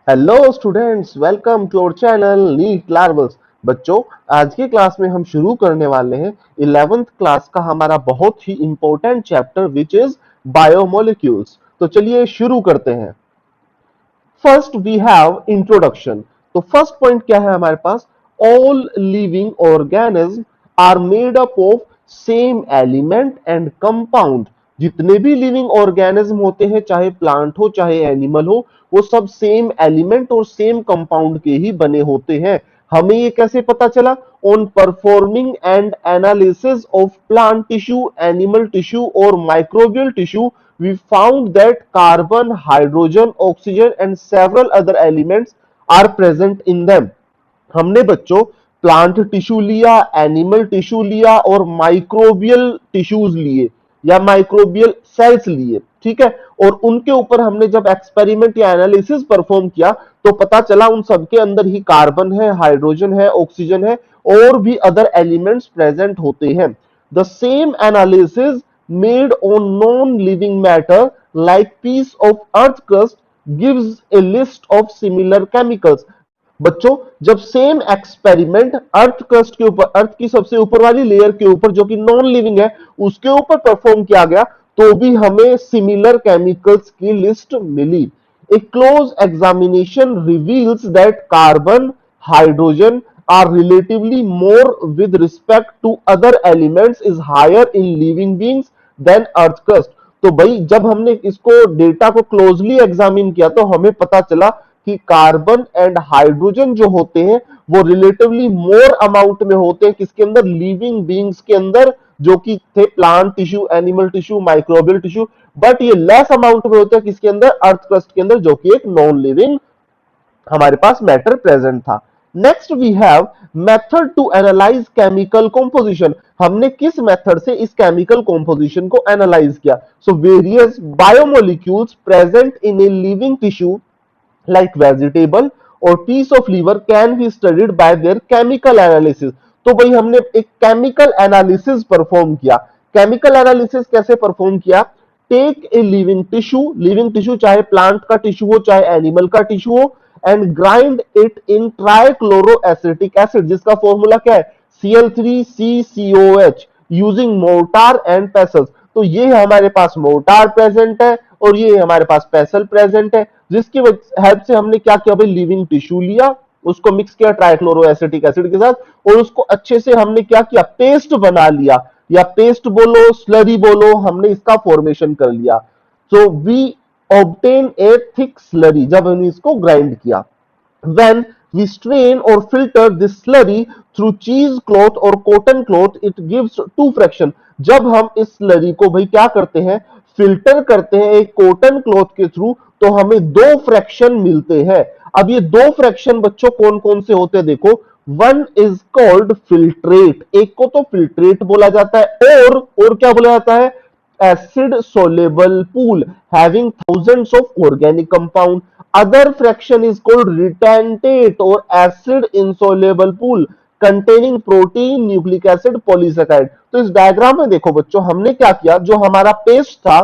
Hello students, welcome to our channel NEET larvals. बच्चों, आज की क्लास में हम शुरू करने वाले हैं 11th क्लास का हमारा बहुत ही important chapter which is biomolecules. तो चलिए शुरू करते हैं। First we have introduction. तो फर्स्ट पॉइंट क्या है हमारे पास? All living organism are made up of same element and compound. जितने भी लिविंग ऑर्गेनिज्म होते हैं, चाहे प्लांट हो चाहे एनिमल हो, वो सब सेम एलिमेंट और सेम कंपाउंड के ही बने होते हैं। हमें ये कैसे पता चला? ऑन performing and analysis of plant tissue, animal tissue और microbial tissue, we found that carbon, hydrogen, oxygen and several other elements are present in them. हमने बच्चों प्लांट टिश्यू लिया, एनिमल टिश्यू लिया और माइक्रोबियल टिश्यूज लिए या माइक्रोबियल सेल्स लिए, ठीक है। और उनके ऊपर हमने जब एक्सपेरिमेंट या एनालिसिस परफॉर्म किया तो पता चला उन सबके अंदर ही कार्बन है, हाइड्रोजन है, ऑक्सीजन है और भी अदर एलिमेंट्स प्रेजेंट होते हैं। The same analysis made on non-living matter like piece of earth crust gives a list of similar chemicals. बच्चों, जब सेम एक्सपेरिमेंट अर्थ क्रस्ट के ऊपर, अर्थ की सबसे ऊपर वाली लेयर के ऊपर जो कि नॉन लिविंग है, उसके ऊपर परफॉर्म किया गया तो भी हमें सिमिलर केमिकल्स की लिस्ट मिली। A close examination reveals that carbon, hydrogen are relatively more with respect to other elements is higher in living beings than earth crust। तो भाई जब हमने इसको डेटा को क्लोजली एग्जामिन किया तो हमें पता चला कि कार्बन एंड हाइड्रोजन जो होते हैं वो रिलेटिवली मोर अमाउंट में होते हैं किसके अंदर? लिविंग बींग्स के अंदर, जो कि थे plant tissue, animal tissue, microbial tissue. But ये लेस अमाउंट में होते हैं किसके अंदर? अर्थ क्रस्ट के अंदर, जो कि एक नॉन लिविंग हमारे पास मैटर प्रेजेंट था। Next we have method to analyse chemical composition. हमने किस मेथड से इस केमिकल कॉम्पोजिशन को एनालाइज किया? So various biomolecules present in a living tissue like vegetable or piece of liver can be studied by their chemical analysis। तो भाई हमने एक केमिकल एनालिसिस परफॉर्म किया। केमिकल एनालिसिस कैसे परफॉर्म किया? टेक ए लिविंग टिश्यू चाहे plant का tissue हो चाहे एनिमल का टिश्यू हो, and grind it in trichloroacetic acid, जिसका फॉर्मूला क्या है? Cl3CCOH, using mortar and पेसल्स। तो ये हमारे पास मोर्टार प्रेजेंट है और ये हमारे पास पेसल प्रेजेंट है, जिसकी हेल्प से हमने क्या किया भाई? लिविंग टिश्यू लिया, उसको मिक्स किया ट्राइक्लोरोएसिटिक एसिड के साथ और उसको अच्छे से हमने क्या किया? पेस्ट बना लिया, या पेस्ट बोलो स्लरी बोलो, हमने इसका फॉर्मेशन कर लिया। So we obtain a thick slurry जब हमने इसको ग्राइंड किया। When we strain or filter this slurry through cheese cloth or cotton cloth, it gives two fraction। जब हम इस स्लरी को भाई क्या करते हैं? फिल्टर करते हैं एक कॉटन क्लॉथ के थ्रू, तो हमें दो फ्रैक्शन मिलते हैं। अब ये दो फ्रैक्शन बच्चों कौन कौन से होते हैं? देखो, वन इज कॉल्ड फिल्ट्रेट, एक को तो फिल्ट्रेट बोला जाता है, और क्या बोला जाता है? acid soluble pool having thousands of organic compound। other fraction is called retentate or acid insoluble pool containing protein, nucleic acid, polysaccharide। तो इस डायग्राम में देखो बच्चों, हमने क्या किया? जो हमारा पेस्ट था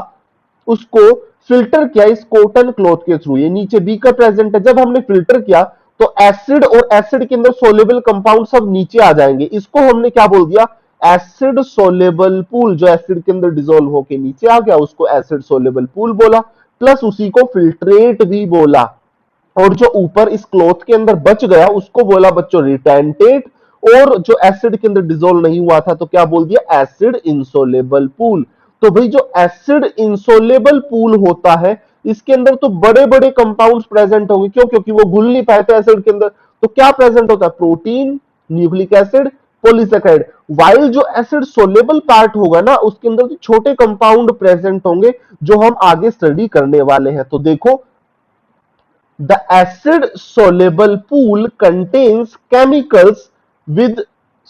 उसको फिल्टर किया इस कॉटन क्लॉथ के थ्रू। ये नीचे बीकर प्रेजेंट है। जब हमने फिल्टर किया तो एसिड और एसिड के अंदर सोलेबल कंपाउंड सब नीचे आ जाएंगे। इसको हमने क्या बोल दिया? Acid soluble pool. जो एसिड के अंदर डिसॉल्व होके नीचे आ गया उसको एसिड सोलेबल पूल बोला, प्लस उसी को फिल्ट्रेट भी बोला। और जो ऊपर इस क्लॉथ के अंदर बच गया उसको बोला बच्चों रिटेंटेट, और जो एसिड के अंदर डिसॉल्व नहीं हुआ था तो क्या बोल दिया? Acid insoluble pool. तो भाई जो एसिड इंसोलेबल पूल होता है इसके अंदर तो बड़े बड़े कंपाउंड्स प्रेजेंट होंगे। क्यों? क्योंकि वो घुल नहीं पाते एसिड के अंदर। तो क्या प्रेजेंट होता है? Protein, nucleic acid, polysaccharide. While जो एसिड सोलेबल पार्ट होगा ना उसके अंदर तो छोटे कंपाउंड प्रेजेंट होंगे जो हम आगे स्टडी करने वाले हैं। तो देखो, the acid soluble pool contains chemicals with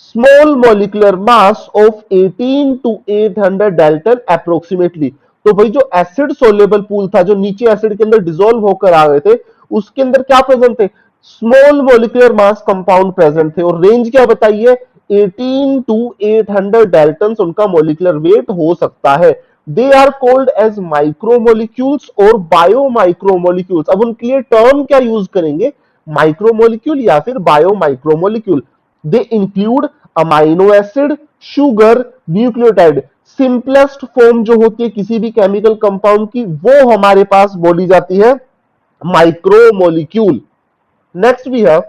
small molecular mass of 18 to 800 Dalton approximately। तो भाई जो एसिड सोलेबल पूल था, जो नीचे एसिड के अंदर डिसॉल्व होकर आ गए थे, उसके अंदर क्या प्रेजेंट थे? Small molecular mass compound present थे। और रेंज क्या बताइए? 18 टू 800 डाल्टन उनका मोलिकुलर वेट हो सकता है। They are called as micromolecules और बायोमाइक्रोमोलिक्यूल्स। अब उनके लिए टर्म क्या यूज करेंगे, माइक्रोमोलिक्यूल या फिर biomicromolecule. They include amino acid, sugar, nucleotide. Simplest form जो होती है किसी भी केमिकल कंपाउंड की वो हमारे पास बोली जाती है micromolecule. Next we have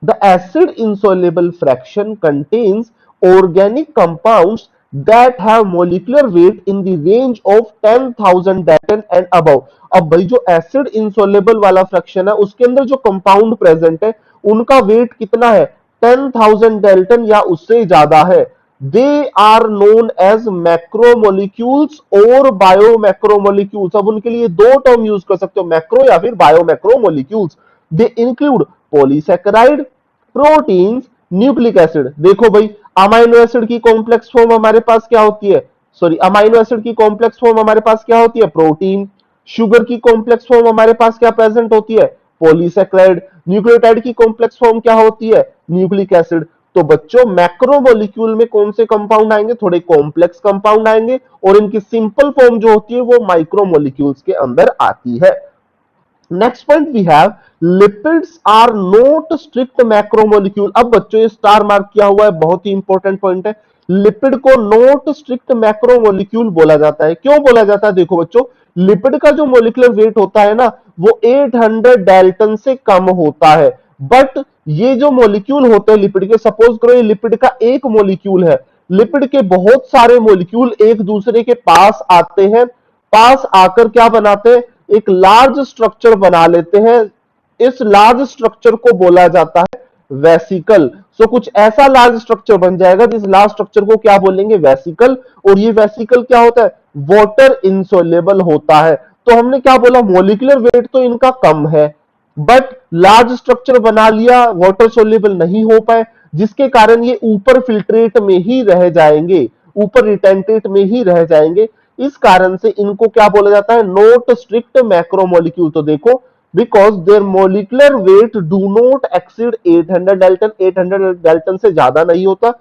the acid insoluble fraction contains organic compounds that have molecular weight in the range of 10,000 Dalton and above। अब भाई जो एसिड इंसोलेबल वाला फ्रैक्शन है उसके अंदर जो कंपाउंड प्रेजेंट है उनका वेट कितना है, 10,000 डेल्टन या उससे ज्यादा है। They are known as macromolecules और बायोमैक्रोमोलिक्यूल्स। अब उनके लिए दो टर्म यूज कर सकते हो, मैक्रो या फिर biomacromolecules. They include polysaccharide, proteins, nucleic acid. देखो भाई अमाइनो एसिड की कॉम्प्लेक्स फॉर्म हमारे पास क्या होती है, सॉरी अमाइनो एसिड की कॉम्प्लेक्स फॉर्म हमारे पास क्या होती है, प्रोटीन। शुगर की कॉम्प्लेक्स फॉर्म हमारे पास क्या प्रेजेंट होती है, पॉलीसेकेराइड। न्यूक्लियोटाइड की कॉम्प्लेक्स फॉर्म क्या होती है, न्यूक्लिक एसिड। तो बच्चों मैक्रोमोलिक्यूल में कौन से कंपाउंड आएंगे, थोड़े कॉम्प्लेक्स कंपाउंड आएंगे और इनकी सिंपल फॉर्म जो होती है वो माइक्रोमोलिक्यूल्स के अंदर आती है। Next point we have lipids are not strict macromolecule. अब बच्चों ये स्टार मार्क किया हुआ है, बहुत ही इंपॉर्टेंट पॉइंट है। लिपिड को नॉट स्ट्रिक्ट मैक्रोमोलिक्यूल बोला जाता है। क्यों बोला जाता है, देखो बच्चों लिपिड का जो मोलिकुलर वेट होता है ना वो 800 डाल्टन से कम होता है। बट ये जो मोलिक्यूल होते हैं लिपिड के, सपोज करो ये लिपिड का एक मोलिक्यूल है, लिपिड के बहुत सारे मोलिक्यूल एक दूसरे के पास आते हैं, पास आकर क्या बनाते हैं, एक लार्ज स्ट्रक्चर बना लेते हैं। इस लार्ज स्ट्रक्चर को बोला जाता है वेसिकल। सो कुछ ऐसा लार्ज स्ट्रक्चर बन जाएगा जिस लार्ज स्ट्रक्चर को क्या बोलेंगे, वेसिकल। और ये वेसिकल क्या होता है, वाटर इंसोलेबल होता है। तो हमने क्या बोला, मोलिकुलर वेट तो इनका कम है बट लार्ज स्ट्रक्चर बना लिया, वाटर सोल्यूबल नहीं हो पाए, जिसके कारण ये ऊपर फिल्ट्रेट में ही रह जाएंगे, ऊपर रिटेंटेट में ही रह जाएंगे। इस कारण से इनको क्या बोला जाता है, नॉट स्ट्रिक्ट मैक्रोमोलिक्यूल। तो देखो because their molecular weight do not exceed 800 dalton, 800 dalton से ज्यादा नहीं होता,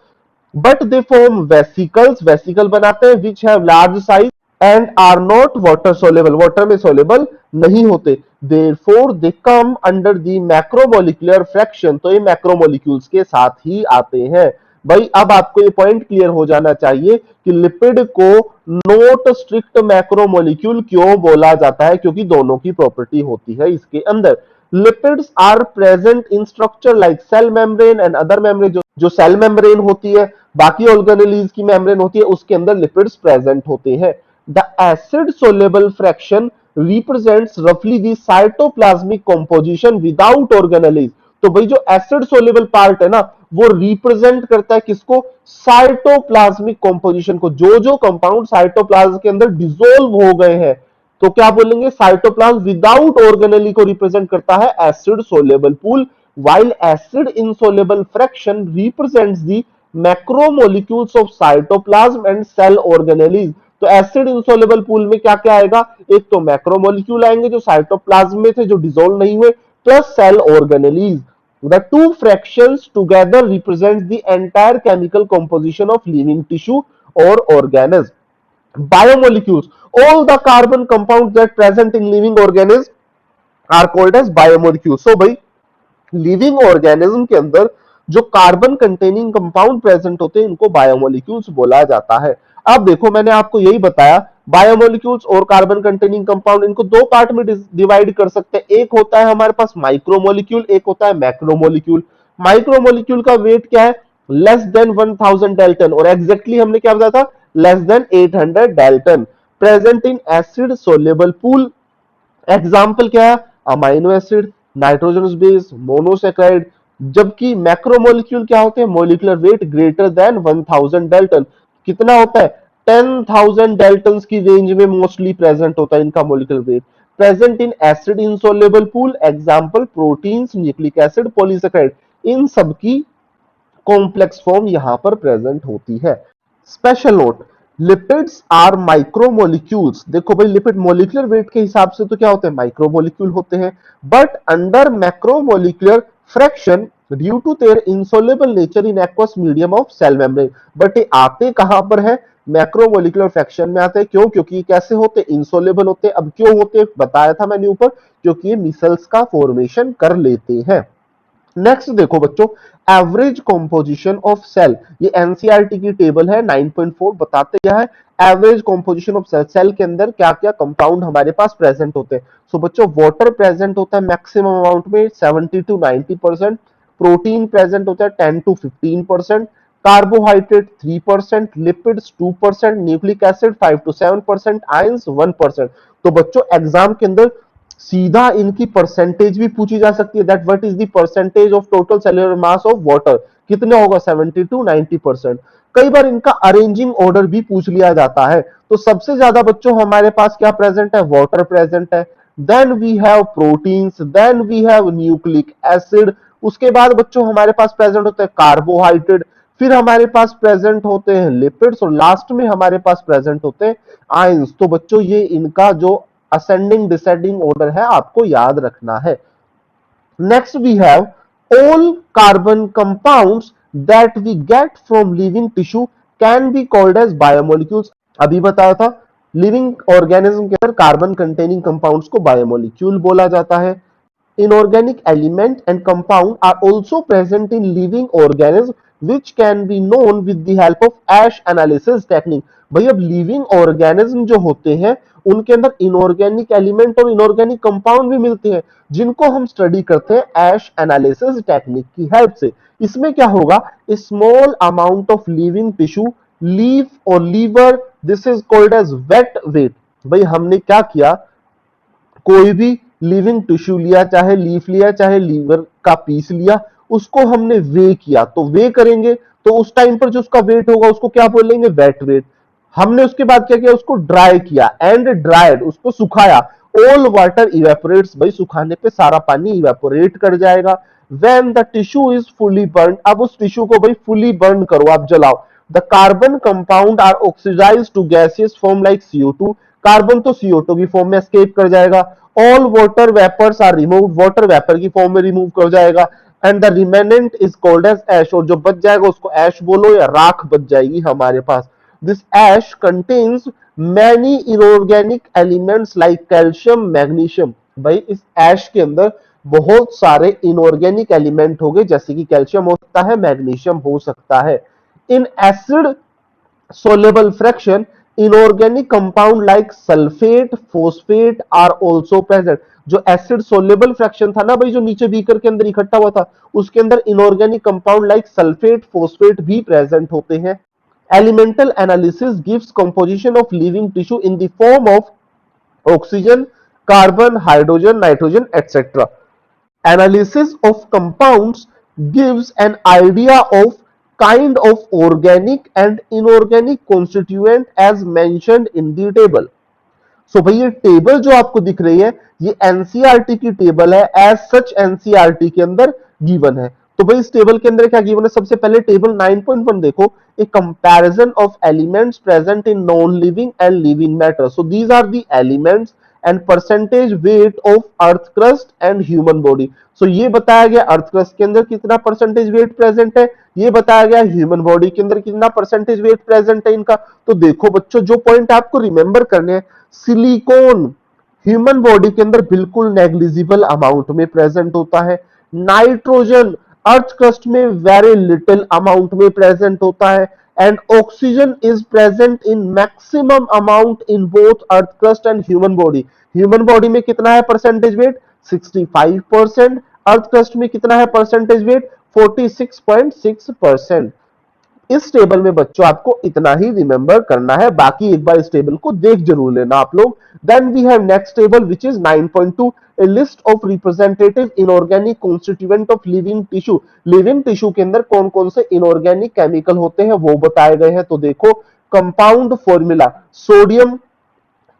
but they form vesicles, vesicle बनाते हैं which have large size and are not water soluble, water में सोलेबल नहीं होते। Therefore they come under the macromolecular fraction. तो ये मैक्रोमोलिक्यूल्स के साथ ही आते हैं। भाई अब आपको ये पॉइंट क्लियर हो जाना चाहिए कि लिपिड को नॉट स्ट्रिक्ट मैक्रोमोलिक्यूल क्यों बोला जाता है, क्योंकि दोनों की प्रॉपर्टी होती है इसके अंदर। Lipids are present in structure like cell membrane and other membrane. जो सेल मेम्ब्रेन होती है, बाकी ऑर्गेनेलीज की मेम्ब्रेन होती है, उसके अंदर लिपिड्स प्रेजेंट होते हैं। The acid soluble fraction represents रफली the cytoplasmic composition without organelles. तो भाई जो एसिड सोलेबल पार्ट है ना वो रिप्रेजेंट करता है किसको, साइटोप्लाज्मिक कंपोजिशन को। जो जो कंपाउंड साइटोप्लाज्म के अंदर डिसोल्व हो गए हैं तो क्या बोलेंगे, साइटोप्लाज्म विदाउट ऑर्गेनेली को रिप्रेजेंट करता है acid soluble pool, while acid insoluble fraction represents the macromolecules of cytoplasm and cell organelles। तो एसिड इंसोलेबल पूल में क्या क्या आएगा, एक तो मैक्रोमोलिक्यूल आएंगे जो साइटोप्लाज्म में थे जो डिसोल्व नहीं हुए, plus cell organelles. The two fractions together represent the entire chemical composition of living tissue or organism। Biomolecules, all the carbon compounds that present in living organisms are called as biomolecules। So भाई living organism के अंदर जो carbon containing compound present होते हैं इनको biomolecules बोला जाता है। अब देखो मैंने आपको यही बताया, बायोमोलिक्यूल्स और कार्बन कंटेनिंग कंपाउंड इनको दो पार्ट में डिवाइड कर सकते हैं। एक होता है हमारे पास माइक्रोमोलिक्यूल, एक होता है मैक्रोमोलिक्यूल। माइक्रोमोलिक्यूल का वेट क्या है, लेस देन 1000 डाल्टन, और एग्जैक्टली हमने क्या बताया था, less than 800 Dalton. Present in acid soluble pool. Example क्या है, amino acid, nitrogenous base, monosaccharide. जबकि मैक्रोमोलिक्यूल क्या होते हैं, molecular weight greater than 1000 Dalton. कितना होता है, 10,000 डाल्टन की रेंज में मोस्टली प्रेजेंट होता है इनका molecular weight. Present in acid insoluble pool, example proteins, nucleic acid, polysaccharide. इन सब की कॉम्प्लेक्स फॉर्म यहां पर प्रेजेंट होती है। Special note, lipids are micromolecules. देखो भाई लिपिड मोलिकुलर वेट के हिसाब से तो क्या होते हैं, माइक्रोमोलिक्यूल होते हैं, but under macromolecular fraction due to their insoluble nature in aqueous medium of cell membrane. But ये आते कहां पर है, मैक्रोमोलिकुलर फ्रैक्शन में आते हैं। क्यों? क्योंकि कैसे होते, इंसोल्युबल होते। अब क्यों होते बताया था मैंने ऊपर, क्योंकि ये मिसल्स का फॉर्मेशन कर लेते हैं। नेक्स्ट देखो बच्चों, एवरेज कॉम्पोजिशन ऑफ सेल, ये एनसीईआरटी की टेबल है 9.4, बताते क्या है, average composition of cell, cell के अंदर क्या क्या कंपाउंड हमारे पास प्रेजेंट होते हैं। सो बच्चों, वाटर प्रेजेंट होता है मैक्सिमम अमाउंट में 70 to 90%, प्रोटीन प्रेजेंट होता है 10 to 15%, carbohydrate 3%, lipids 2%, nucleic acid 5 to 7%, ions 1%। तो बच्चों एग्जाम के अंदर सीधा इनकी परसेंटेज भी पूछी जा सकती है, that what is the percentage of total cellular mass of water, कितना होगा, 70 to 90%। कई बार इनका अरेंजिंग ऑर्डर भी पूछ लिया जाता है। तो सबसे ज्यादा बच्चों हमारे पास क्या प्रेजेंट है, वाटर प्रेजेंट है, then we have proteins, then we have nucleic acid, उसके बाद बच्चों हमारे पास प्रेजेंट होते हैं कार्बोहाइड्रेट, फिर हमारे पास प्रेजेंट होते हैं लिपिड्स, और लास्ट में हमारे पास प्रेजेंट होते हैं आयंस। तो बच्चों ये इनका जो असेंडिंग डिसेंडिंग ऑर्डर है आपको याद रखना है। Next we have all carbon compounds that we get from living tissue can be called as biomolecules. अभी बताया था लिविंग ऑर्गेनिज्म के अंदर कार्बन कंटेनिंग कंपाउंड्स को बायोमोलिक्यूल बोला जाता है। Inorganic element and compound are also present in living organisms which can be known with the help of ash analysis technique। भाई अब लिविंग ऑर्गेनिज्म जो होते हैं उनके अंदर इनऑर्गेनिक एलिमेंट और इनऑर्गेनिक कंपाउंड भी मिलते हैं, जिनको हम स्टडी करते हैं एश एनालिसिस टेक्निक की हेल्प से। इसमें क्या होगा, small amount of living tissue, leaf और liver, this is called as wet weight. भाई हमने क्या किया, कोई भी लिविंग टिश्यू लिया, चाहे लीफ लिया, चाहे लीवर का पीस लिया, उसको हमने वे किया। तो वे करेंगे तो उस टाइम पर जो उसका वेट होगा उसको क्या बोलेंगे, वेट वेट। हमने उसके बाद क्या किया, उसको ड्राई किया, एंड ड्राइड, उसको सुखाया, ऑल वाटर इवेपोरेट्स, भाई सुखाने पे सारा पानी इवेपोरेट कर जाएगा। When the tissue is fully burn, अब उस टिश्यू को भाई फुली बर्न करो, आप जलाओ। The carbon compound are oxidise to gaseous form like CO2, carbon तो CO2 की फॉर्म में एस्केप कर जाएगा। All water vapours are remove, water vapour की फॉर्म में रिमूव कर जाएगा। And the remnant is called as ash, और जो बच जाएगा उसको एश बोलो या राख बच जाएगी हमारे पास। This ash contains many inorganic elements like calcium magnesium. भाई इस एश के अंदर बहुत सारे इनऑर्गेनिक एलिमेंट हो गए, जैसे कि कैल्शियम हो सकता है, मैग्नीशियम हो सकता है। In acid soluble fraction, inorganic compound like sulfate, phosphate are also present। जो एसिड सोल्युबल फ्रैक्शन था ना भाई, जो नीचे बीकर के अंदर इकट्ठा हुआ था, उसके अंदर inorganic compound like sulphate, phosphate भी प्रेजेंट होते हैं। Elemental analysis gives composition of living tissue in the form of oxygen, carbon, hydrogen, nitrogen etcetera. Analysis of compounds gives an idea of kind of organic and inorganic constituent as mentioned in the table। सो भाई ये table जो आपको दिख रही है ये NCERT की table है, एज सच एनसीईआरटी के अंदर गिवन है। तो भाई इस टेबल के अंदर क्या गिवन है, सबसे पहले टेबल 9.1 देखो, a comparison of elements present in non living and living matter. So these are the elements and percentage weight of earth crust and human body. So ये बताया गया अर्थ क्रस्ट के अंदर कितना परसेंटेज वेट प्रेजेंट है, ये बताया गया ह्यूमन बॉडी के अंदर कितना परसेंटेज वेट प्रेजेंट है इनका। तो देखो बच्चों, जो पॉइंट आपको रिमेंबर करने हैं, सिलिकॉन ह्यूमन बॉडी के अंदर बिल्कुल नेग्लिजिबल अमाउंट में प्रेजेंट होता है। नाइट्रोजन अर्थ क्रस्ट में वेरी लिटिल अमाउंट में प्रेजेंट होता है। And oxygen is present in maximum amount in both earth crust and human body. Human body में कितना है परसेंटेज वेट, 65%। अर्थ क्रस्ट में कितना है परसेंटेज वेट, 46.6%। इस टेबल में बच्चों आपको इतना ही रिमेंबर करना है, बाकी एक बार इस टेबल को देख जरूर लेना आप लोग। Then we have next table which is 9.2, a list of representative inorganic constituent of living tissue. Living tissue के अंदर कौन कौन से इनऑर्गेनिक केमिकल होते हैं वो बताए गए हैं। तो देखो compound formula, sodium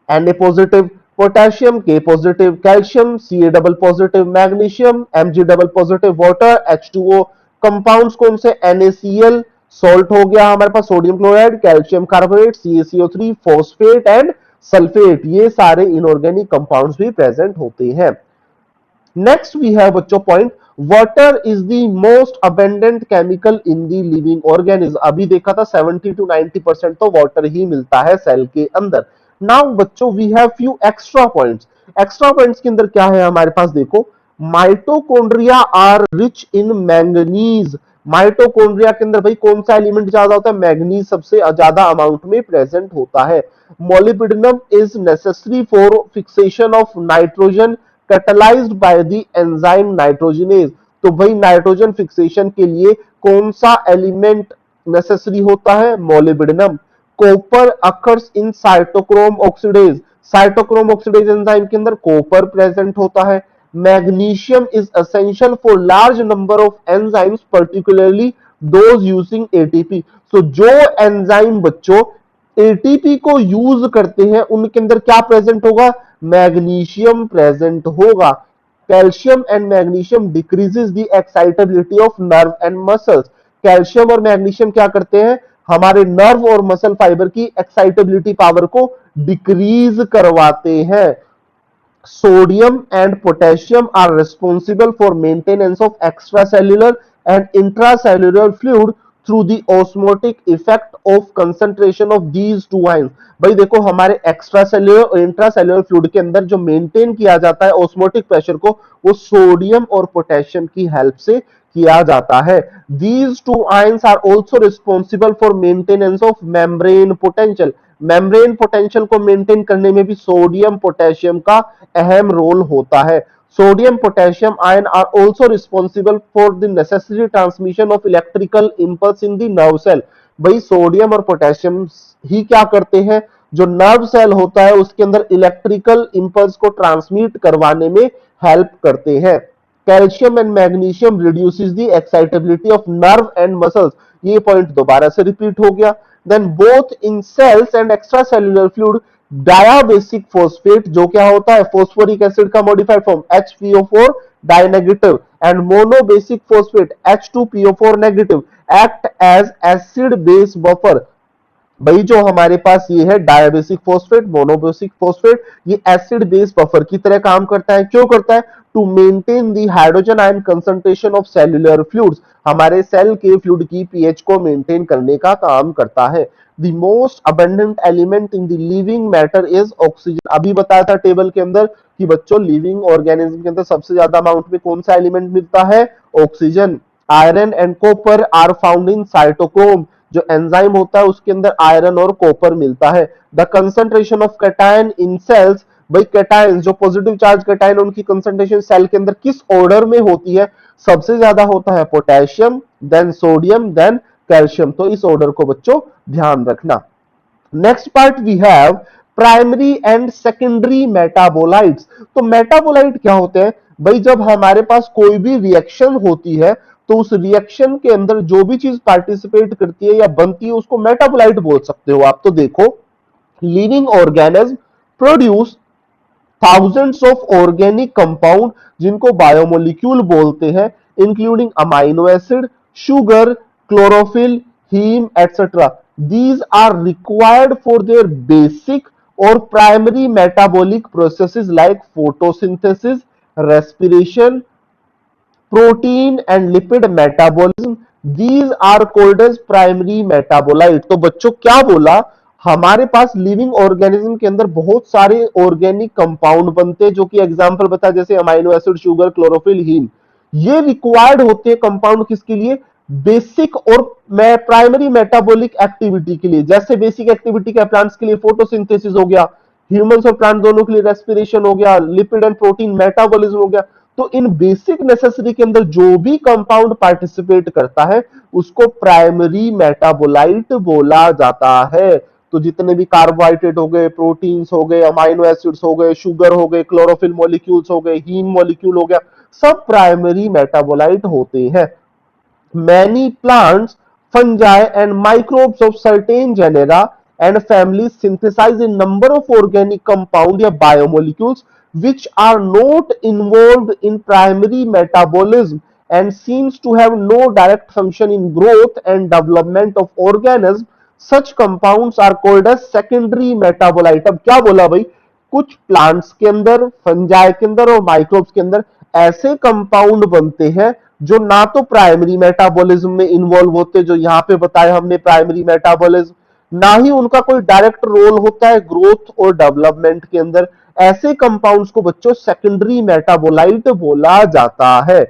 Na positive, potassium K positive, calcium Ca double positive, magnesium Mg double positive, water H2O। Compounds कौन से, NaCl सॉल्ट हो गया हमारे पास, sodium chloride, calcium carbonate, CaCO3, phosphate and sulphate, ये सारे इनऑर्गेनिक कंपाउंड्स भी present होते हैं। नेक्स्ट वी हैव बच्चों point, water is the most abundant chemical in the living organism. अभी देखा था 70 to 90% तो वाटर ही मिलता है सेल के अंदर। नाउ बच्चों we have few extra points. Extra points के अंदर क्या है हमारे पास, देखो mitochondria are rich in manganese. Mitochondria के अंदर भाई कौन सा एलिमेंट ज्यादा होता है, मैग्नीज सबसे ज्यादा अमाउंट में प्रेजेंट होता है। Molybdenum is necessary for fixation of nitrogen catalysed by the enzyme nitrogenase. तो भाई नाइट्रोजन फिक्सेशन के लिए कौन सा एलिमेंट नेसेसरी होता है, molybdenum. Copper occurs in cytochrome oxidase. Cytochrome oxidase enzyme के अंदर कॉपर प्रेजेंट होता है। Magnesium is essential for large number of enzymes particularly those using ATP. तो जो एंजाइम बच्चों एटीपी को यूज करते हैं उनके अंदर क्या प्रेजेंट होगा, मैग्नीशियम प्रेजेंट होगा। Calcium and magnesium decreases the excitability of nerve and muscles. Calcium और मैग्नीशियम क्या करते हैं, हमारे नर्व और मसल फाइबर की एक्साइटेबिलिटी पावर को डिक्रीज करवाते हैं। sodium and potassium are responsible for maintenance of extracellular and intracellular fluid through the osmotic effect of concentration of these two ions। भाई देखो हमारे एक्स्ट्रा सेल्यूलर और इंट्रासेल्यूलर फ्लूइड के अंदर जो मेंटेन किया जाता है ऑस्मोटिक प्रेशर को, वो सोडियम और पोटेशियम की हेल्प से किया जाता है। These two ions are also responsible for maintenance of membrane potential। Membrane potential को मेंटेन करने में भी सोडियम पोटेशियम का अहम रोल होता है। Sodium potassium ion are also responsible for the necessary transmission of electrical impulse in the nerve cell. भाई sodium और पोटेशियम ही क्या करते हैं, जो नर्व सेल होता है उसके अंदर इलेक्ट्रिकल इंपल्स को ट्रांसमिट करवाने में हेल्प करते हैं। Calcium and magnesium reduces the excitability of nerve and muscles. ये पॉइंट दोबारा से रिपीट हो गया। Then both in cells and extra cellular fluid dibasic phosphate, जो क्या होता है फोस्फोरिक एसिड का modified form HPO4 dinegative and monobasic phosphate H2PO4 negative act as acid base buffer. भाई जो हमारे पास ये है डायबेसिक फोस्फेट, मोनोबेसिक फोस्फेट, ये एसिड बेस बफर की तरह काम करता है। क्यों करता है, to maintain the hydrogen ion concentration of cellular fluids. हमारे सेल के फ्लूइड की पीएच को मेंटेन करने का काम करता है। The most abundant element in the living matter is oxygen. अभी बताया था टेबल के अंदर कि बच्चों लिविंग ऑर्गेनिज्म के अंदर सबसे ज्यादा अमाउंट में कौन सा एलिमेंट मिलता है, oxygen. Iron and copper are found in cytochrome. जो एंजाइम होता है उसके अंदर आयरन और कॉपर मिलता है। The concentration of cation in cells, भाई कैटायन जो पॉजिटिव चार्ज कैटायन उनकी कंसंट्रेशन सेल के अंदर किस ऑर्डर में होती है, सबसे ज्यादा होता है potassium, then sodium, then calcium. तो इस ऑर्डर को बच्चों ध्यान रखना। Next part we have primary and secondary metabolites. तो मेटाबोलाइट क्या होते हैं, भाई जब हमारे पास कोई भी रिएक्शन होती है तो उस रिएक्शन के अंदर जो भी चीज पार्टिसिपेट करती है या बनती है उसको मेटाबोलाइट बोल सकते हो आप। तो देखो living organism produce thousands of organic compound जिनको बायोमोलिक्यूल बोलते हैं, including amino acid, sugar, chlorophyll, haem etcetera. These are required for their basic और primary metabolic processes like photosynthesis, respiration, protein and lipid metabolism. These are called as primary metabolite. तो बच्चों क्या बोला, हमारे पास living organism के अंदर बहुत सारे ऑर्गेनिक कंपाउंड बनते हैं, जो कि एग्जांपल बता जैसे amino acid, sugar, chlorophyll, heme. ये रिक्वायर्ड होते हैं कंपाउंड किसके लिए, बेसिक और प्राइमरी मेटाबॉलिक एक्टिविटी के लिए। जैसे बेसिक एक्टिविटी क्या, प्लांट्स के लिए फोटोसिंथेसिस हो गया, ह्यूमंस और प्लांट दोनों के लिए रेस्पिरेशन हो गया, लिपिड एंड प्रोटीन मेटाबॉलिज्म हो गया। तो इन बेसिक नेसेसरी के अंदर जो भी कंपाउंड पार्टिसिपेट करता है उसको प्राइमरी मेटाबोलाइट बोला जाता है। तो जितने भी कार्बोहाइड्रेट हो गए, प्रोटीन्स हो गए, अमाइनो एसिड्स हो गए, शुगर हो गए, क्लोरोफिल मॉलिक्यूल्स हो गए, हीम मॉलिक्यूल हो गया, सब प्राइमरी मेटाबोलाइट होते हैं। Many plants, fungi and microbes of certain genera and families synthesize a number of organic compounds या biomolecules which are not involved in primary metabolism and seems to have no direct function in growth and development of organisms. Such compounds are called as secondary metabolite। अब क्या बोला भाई, कुछ plants के अंदर, fungi के अंदर और माइक्रोब्स के अंदर ऐसे कंपाउंड बनते हैं जो ना तो प्राइमरी मेटाबॉलिज्म में इन्वॉल्व होते, जो यहां पे बताया हमने प्राइमरी मेटाबॉलिज्म, ना ही उनका कोई डायरेक्ट रोल होता है ग्रोथ और डेवलपमेंट के अंदर। ऐसे कंपाउंड्स को बच्चों सेकेंडरी मेटाबोलाइट बोला जाता है।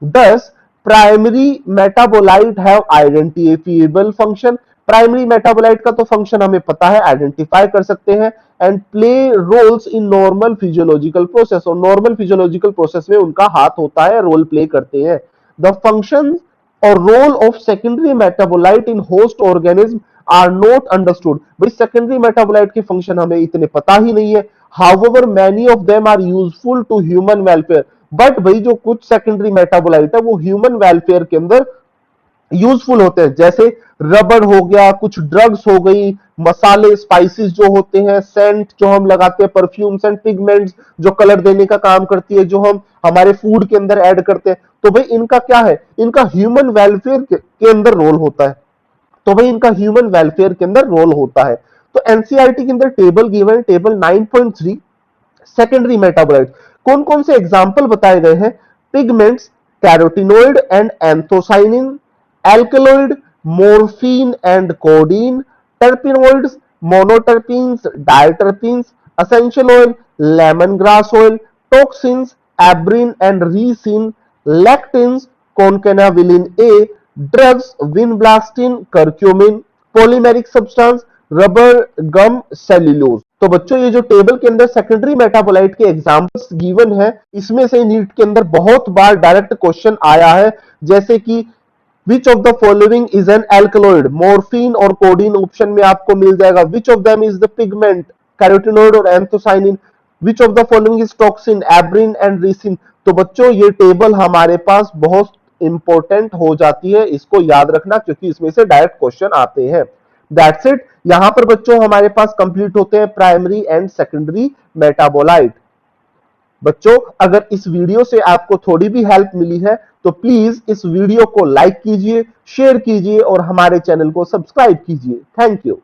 Thus, primary metabolite have identifiable function. Primary metabolite का तो फंक्शन हमें पता है, आइडेंटिफाई कर सकते हैं, and play roles in normal physiological process, और नॉर्मल फिजियोलॉजिकल प्रोसेस में उनका हाथ होता है, रोल प्ले करते हैं। द फंक्शन और role of secondary metabolite in host organism are not understood. भाई सेकेंडरी मेटाबोलाइट के फंक्शन हमें इतने पता ही नहीं है। However many of them are useful to human welfare. But भाई जो कुछ सेकेंडरी मेटाबोलाइट है वो ह्यूमन वेलफेयर के अंदर यूजफुल होते हैं, जैसे रबर हो गया, कुछ ड्रग्स हो गई, मसाले स्पाइसेस जो होते हैं, सेंट जो हम लगाते हैं, परफ्यूम्स एंड पिगमेंट्स जो कलर देने का काम करती है, जो हम हमारे फूड के अंदर ऐड करते हैं। तो भाई इनका क्या है, इनका ह्यूमन वेलफेयर के अंदर रोल होता है। तो भाई इनका ह्यूमन वेलफेयर के अंदर रोल होता है। तो एनसीईआरटी के अंदर table given, table 9.3, secondary metabolite कौन कौन से एग्जाम्पल बताए गए हैं। Pigments, carotenoid and anthocyanin, alkaloid, morphine and codeine, terpenoids, monoterpenes, diterpenes, essential oil, lemon grass oil, toxins, abrin and ricin, lectins, concanavalin A, drugs, vinblastine, curcumin, polymeric substance, rubber, gum, cellulose. तो बच्चों ये जो table के अंदर secondary metabolite के examples given है, इसमें से नीट के अंदर बहुत बार डायरेक्ट क्वेश्चन आया है, जैसे कि which of the following is an alkaloid. Morphine और कोडीन ऑप्शन में आपको मिल जाएगा। Which of them is the pigment, carotenoid और anthocyanin. Which of the following is toxin, abrin and ricin. तो बच्चों ये टेबल हमारे पास बहुत इंपॉर्टेंट हो जाती है, इसको याद रखना क्योंकि इसमें से डायरेक्ट क्वेश्चन आते हैं। That's it. यहां पर बच्चों हमारे पास कंप्लीट होते हैं प्राइमरी एंड सेकेंडरी मेटाबोलाइट। बच्चों अगर इस वीडियो से आपको थोड़ी भी हेल्प मिली है तो प्लीज इस वीडियो को लाइक कीजिए, शेयर कीजिए और हमारे चैनल को सब्सक्राइब कीजिए। Thank you.